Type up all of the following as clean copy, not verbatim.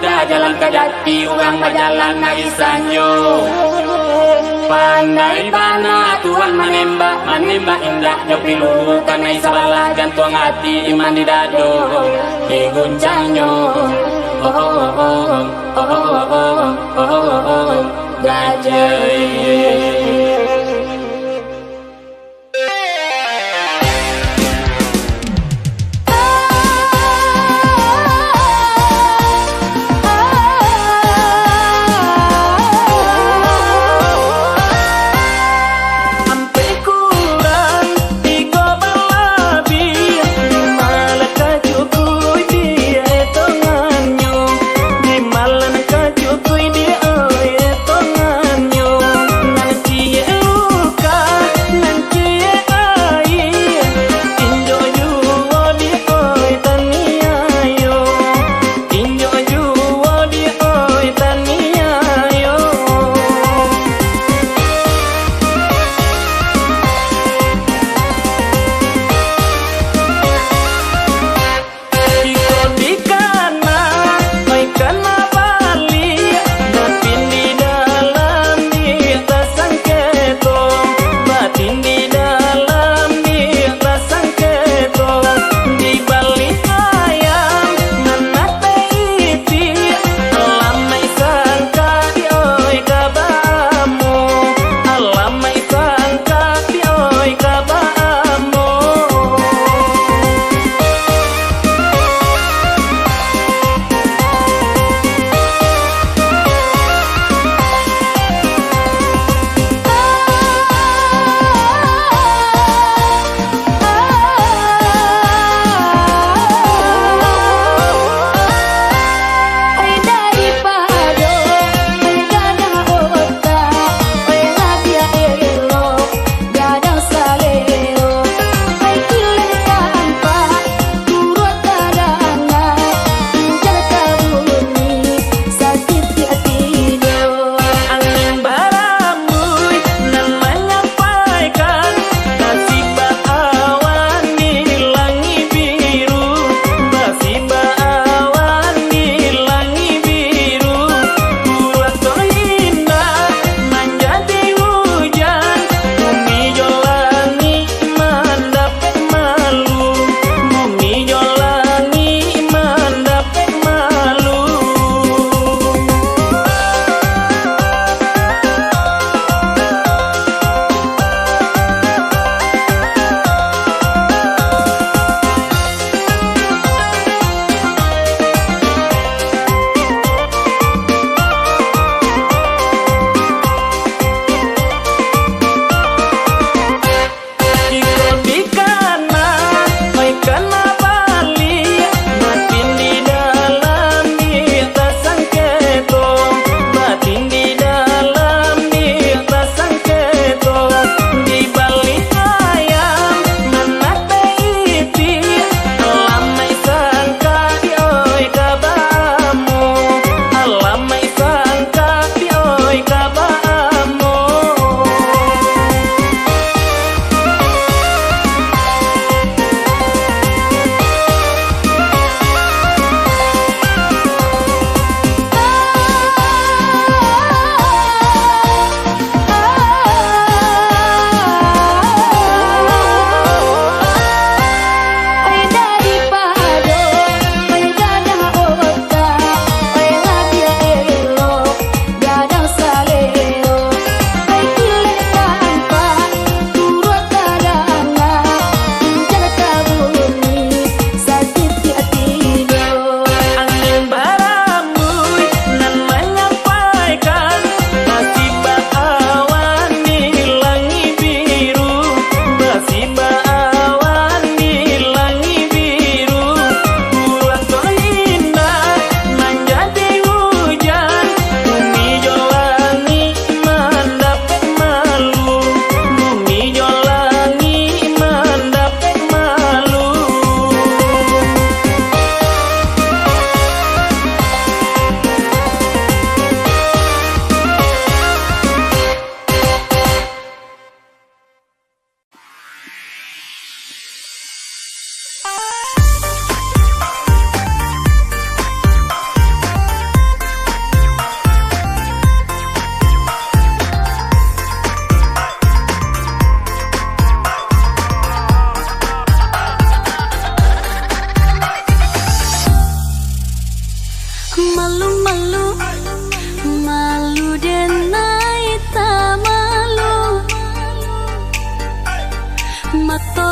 dah jalan ke jati, orang berjalan dari sanyo. Pandai bana Tuhan menembak indah jauh pilu karena isabalah jantung hati iman di dado diguncangnya. Oh oh oh oh oh oh oh oh oh gajah.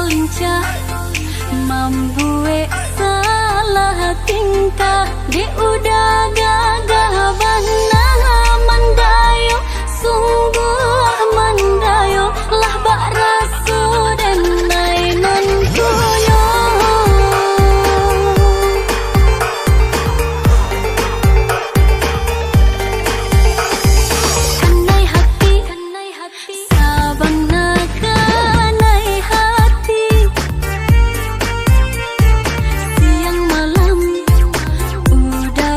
puncak membuat salah tingkah di udah gagah banah mandayo sungguh mandayo lah bak rasu dan nainan kuno kanai hati sabang nakanai hati siang malam udah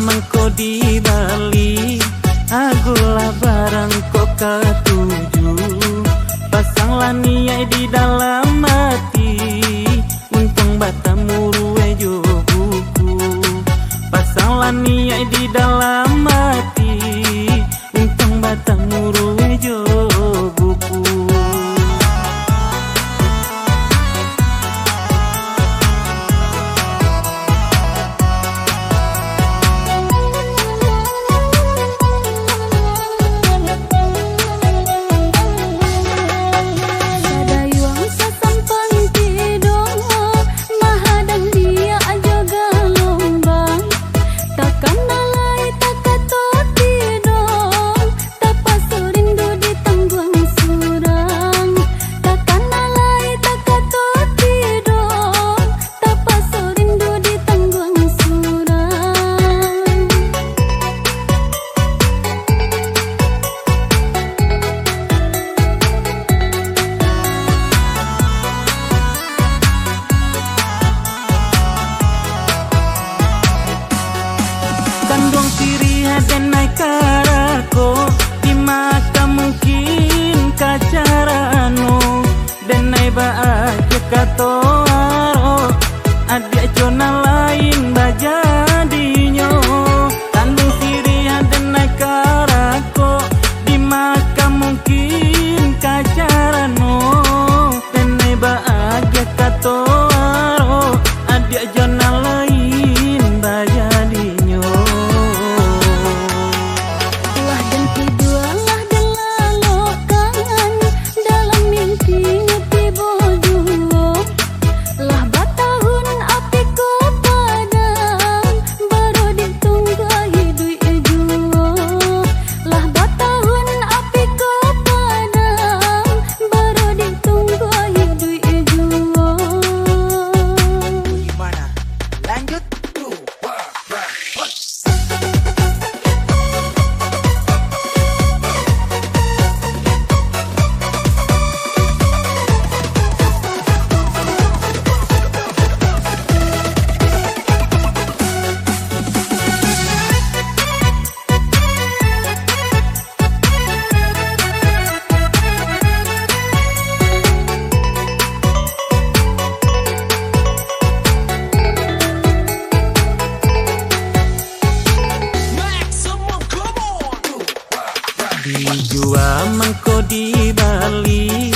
mangko di Bali, agulah barang kok ketuju. Pasang laniai di dalam hati, untung batamu ruwe jo buku. Pasang laniai di dalam hati, untung batamu ruwe jo buku. Kandung siri dan naik karako, di mata mungkin kacarano, dan naik bahagia katoaro, adik jona lain bajadinyo. Kandung siri dan naik karako, di mata mungkin kacarano, dan naik bahagia katoaro, adik jona lain bajadinyo. Dijua mangko di Bali,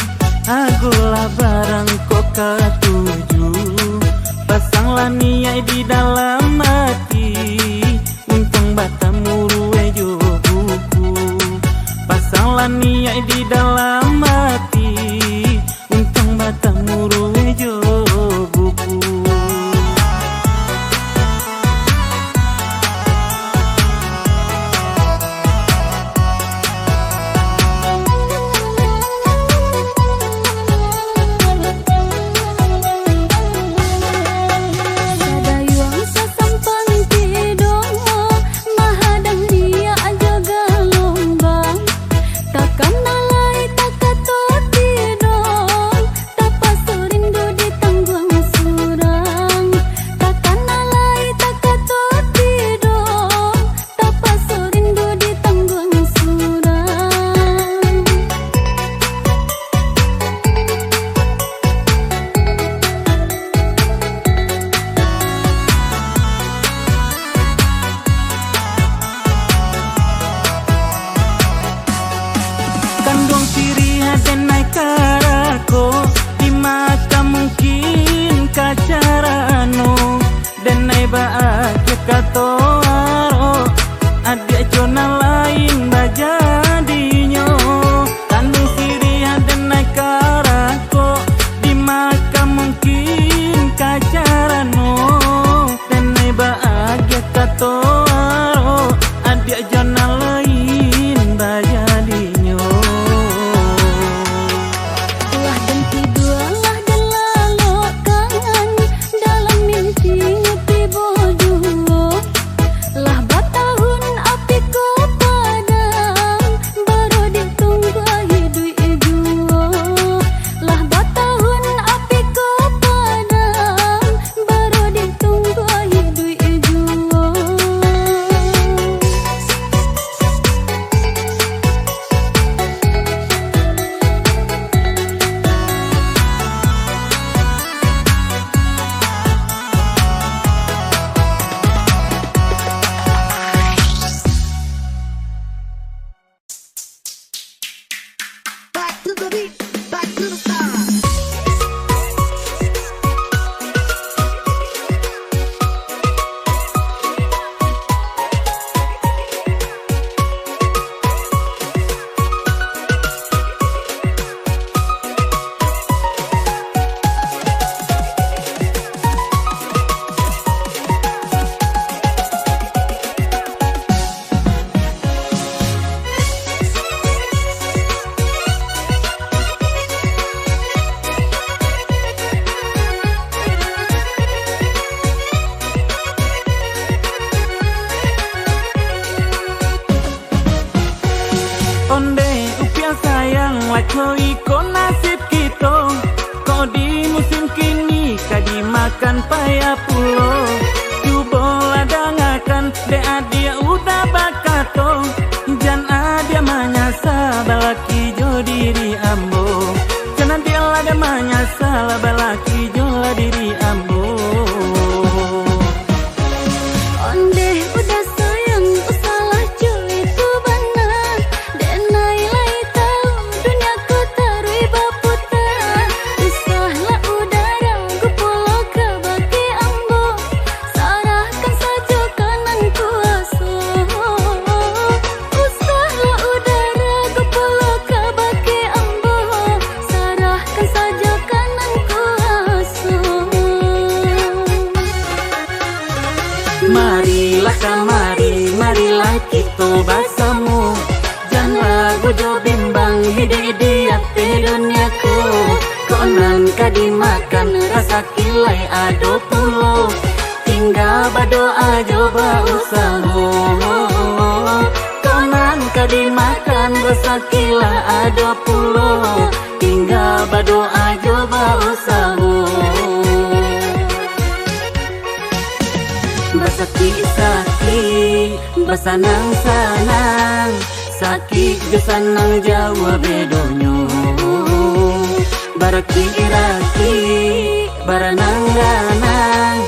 agulah barang kok ketuju. Pasang laniai di dalam hati, untung batamu ruwe jo buku. Pasang laniai di dalam hati, untung batamu ruwe jo buku. Takkan alai tak makan payah pulo. Coba dengarkan dea dia udah bakato. Jangan dia menyasar balaki jo diri ambo. Jangan dia ada menyasar balaki jo diri ambo. Onde udah sayang usalah jo itu benar. Dan nilai tahu dunia ku tarui baputar. Usahlah udara ku pulau ke bagi ambo. Sarahkan saja kanan kuasa. Usahlah udara ku pulau ke bagi ambo. Sarahkan saja kanan kuasa. Marilah kamari, marilah kita basamu. Jangan lagu jo bimbang hidi-hidi ate duniaku. Konan kadimakan rasa kilai ado pulo. Tinggal berdoa coba usaha. Konan kadimakan rasa kilai ado pulo. Tinggal berdoa coba usaha. Basaki-saki, basanang-sanang. Sakit jo sanang jawa bedonyo. Baraki-raki, baranang-ranang.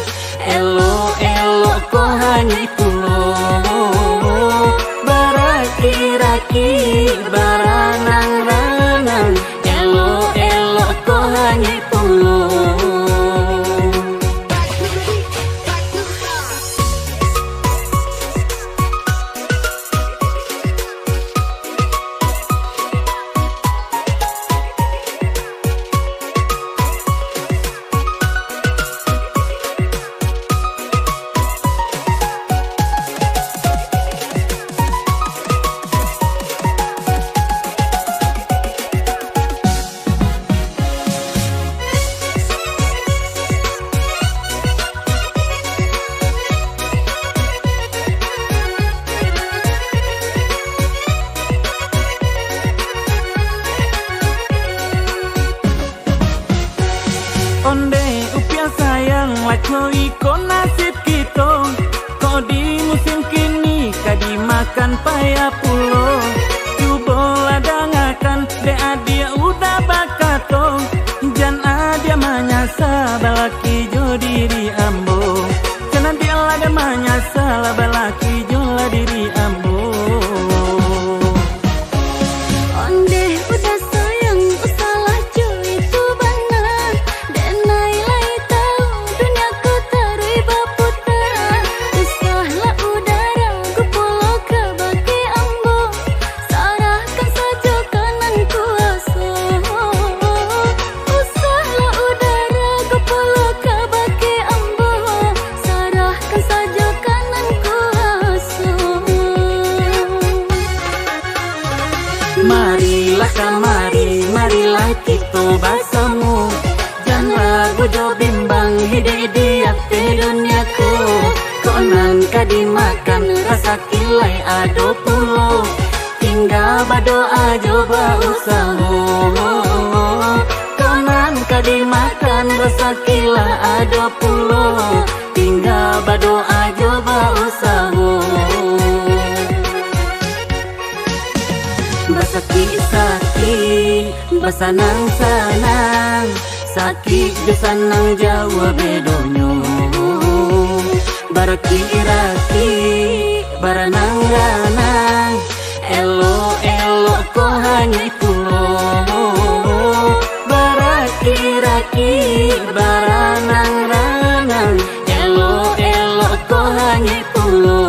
Elo-elo ko hanyi pulo. Baraki-raki, baranang-ranang. Elo-elo ko hanyi pulo. Onde upia sayang laco iko nasib kita. Kok di musim kini kadi makan payah pulo. Coba dengarkan dea dia udah bakato. Jangan dia menyasar balaki jo diri ambo. Jangan dia ada menyasar balaki jo diri ambo. Onde udah sayang usalah jo itu benar. Dan nilai tahu dunia ku tarui baputar. Usahlah udara ku pulau ke bagi ambo. Sarahkan saja kanan kuasa. Usahlah udara ku pulau ke bagi ambo. Sarahkan saja kanan kuasa. Marilah kamari, marilah kita basamu. Jangan lagu jo bimbang hidi-hidi ate duniaku. Konan kadimakan rasa kilai ado pulo. Tinggal berdoa coba usaha. Konan kadimakan rasa kilai ado pulo. Tinggal berdoa coba usaha. Basaki-saki, basanang-sanang. Sakit jo sanang jawa bedonyo. Baraki-raki, baranang-ranang. Elo-elo ko hanyi pulo. Baraki-raki, baranang-ranang. Elo-elo ko hanyi pulo.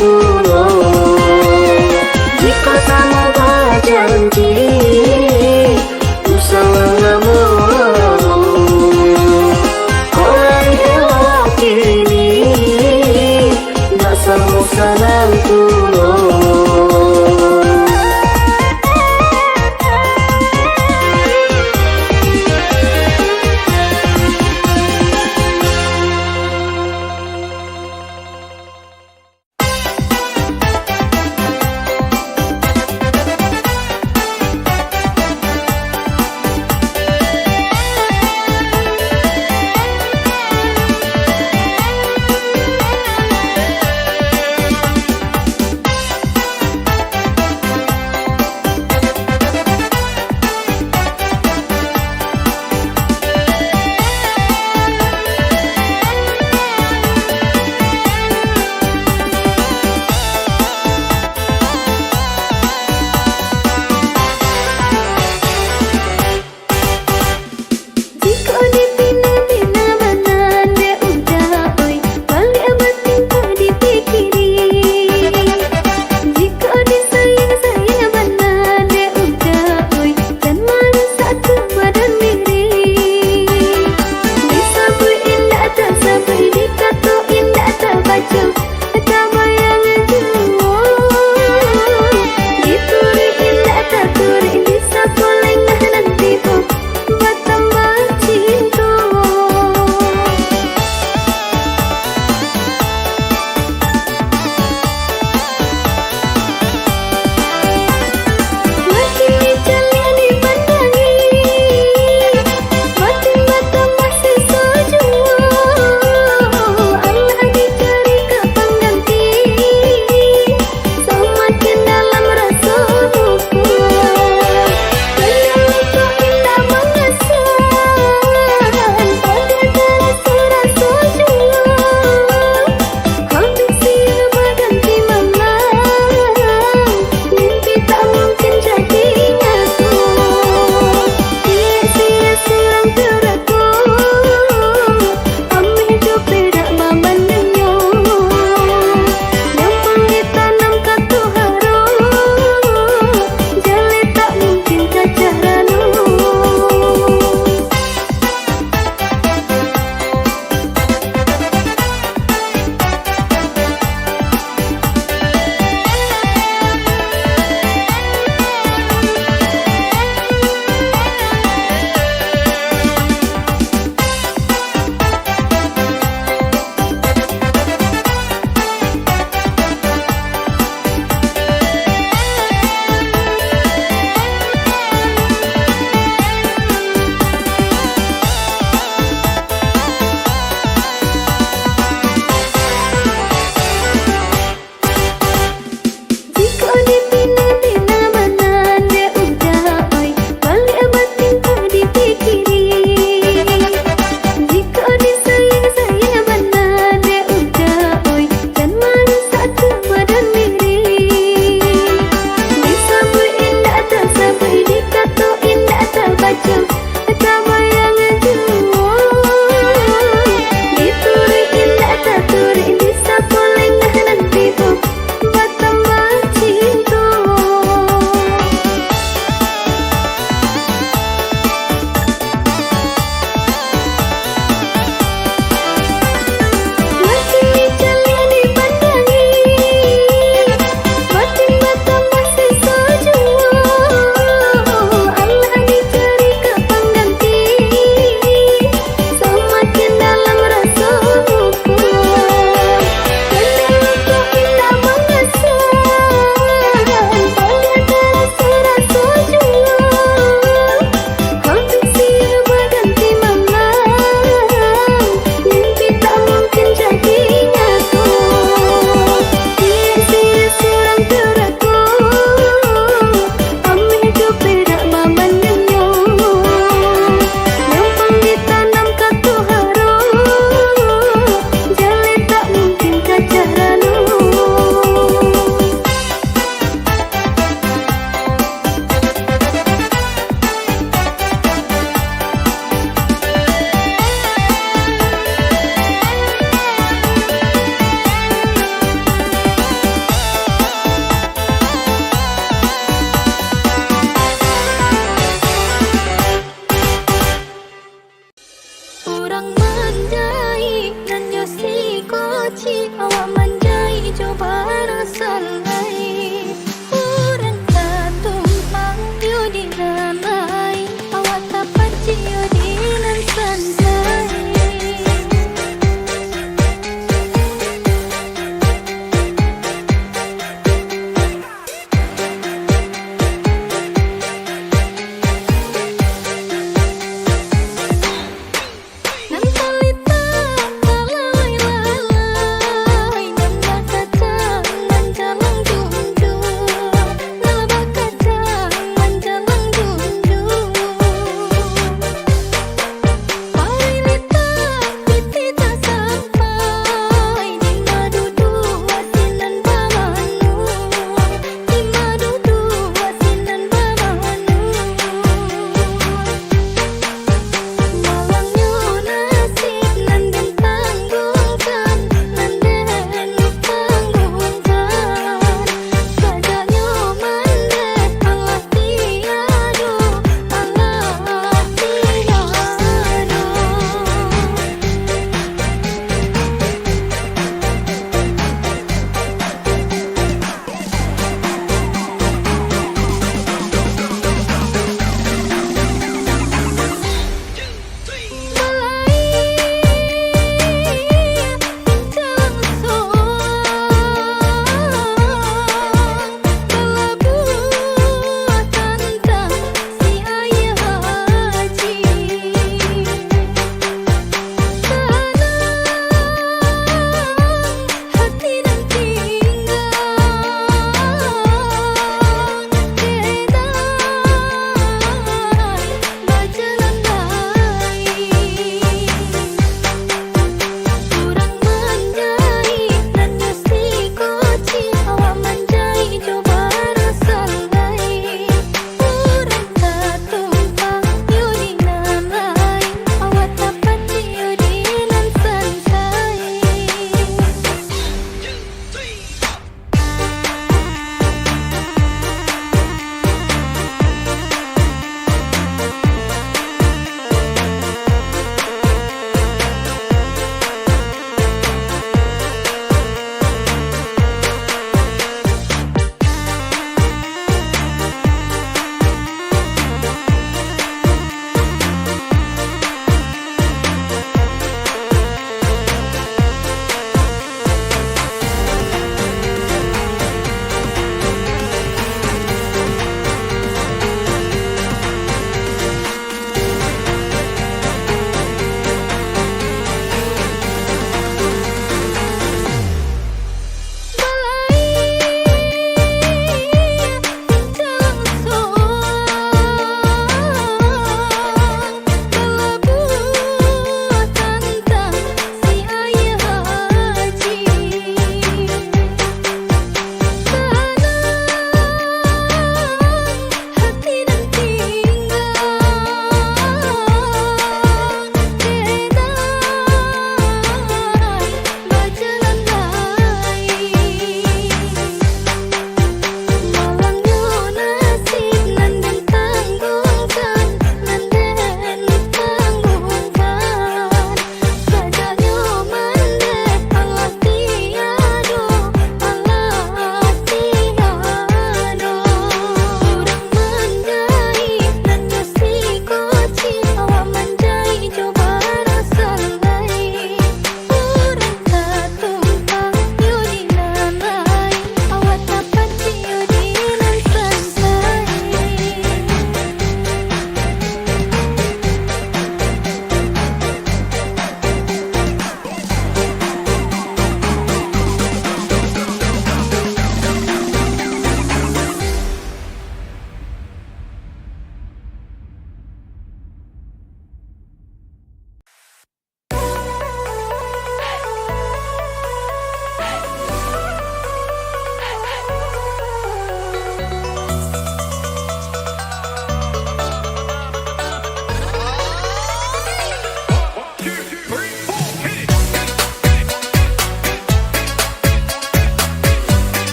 kulo. Jika sama janji usaha ngomong orang elok kini gak sama sanang kulo.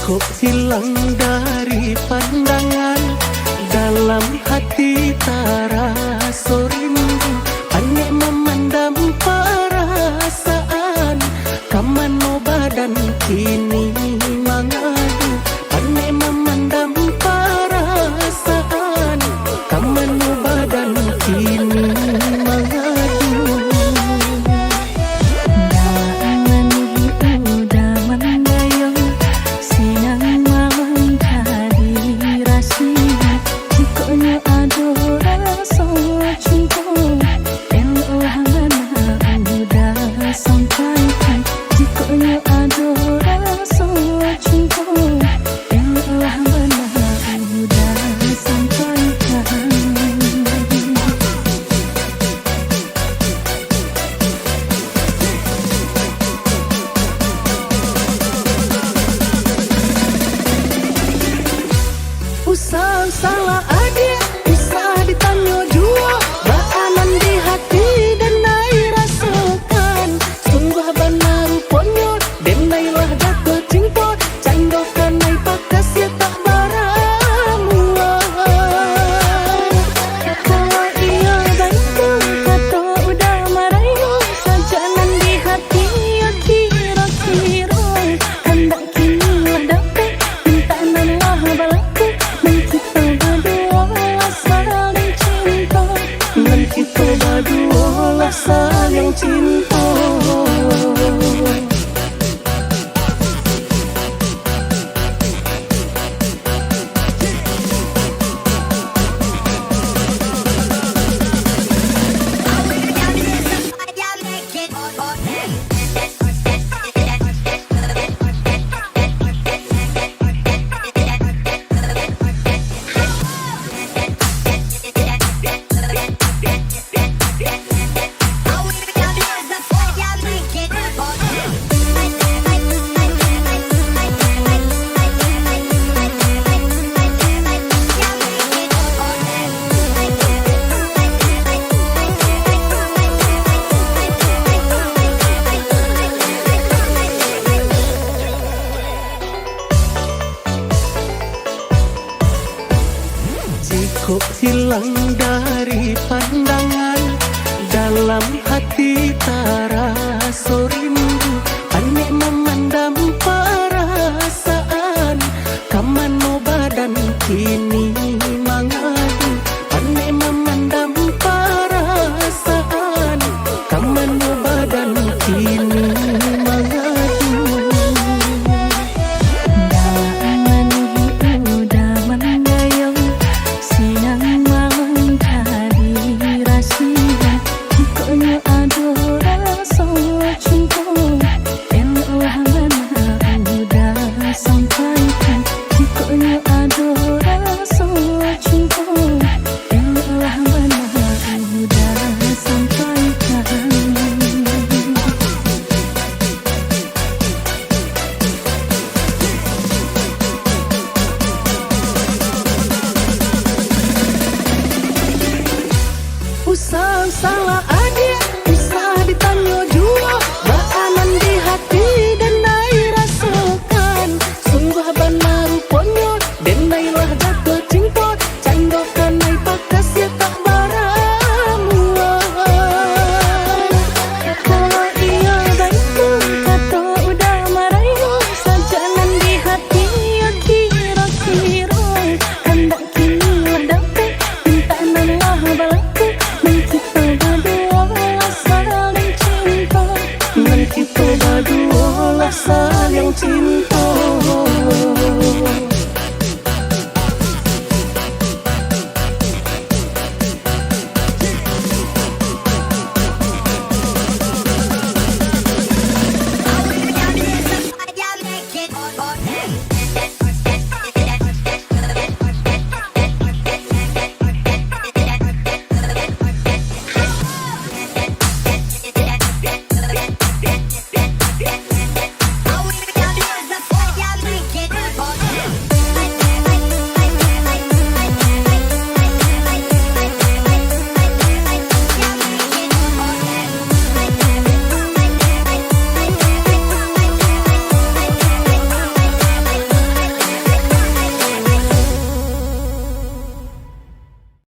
Cukup hilang dari pandangan, dalam hati terasa rindu. Pandai memendam perasaan, kamano badan kini mengadu. Pandai memendam perasaan, kamano badan kini mengadu. Usah salah adik, bisa ditanya jua. Baanan di hati dan nai rasakan. Sungguh benar rupanya, dan nailah jatuh cinta. Candokan nai pakas ya tak baramuan. Kalau ia baikku, kata udah marayu. Sajanan di hati ya kira-kira. Hendak kini lah dapat, minta nalah balaku. Kita berdua saling cinta. Cukup hilang dari pandangan, dalam hati terasa rindu. Pandai memendam perasaan, kamano badan kini mengadu. Pandai memendam perasaan, kamano badan kini mengadu. Usah salah adik, bisa ditanya jua. Baanan di hati dan nai rasakan. Sungguh benar rupanya, dan nailah jatuh cinta. Candokan nai pakas ya tak baramuan. Kalau ia baikku, kata udah marayu. Sajanan di hati ya kira-kira. Hendak kini lah dapat, minta nalah balaku. Kita berdua saling cinta.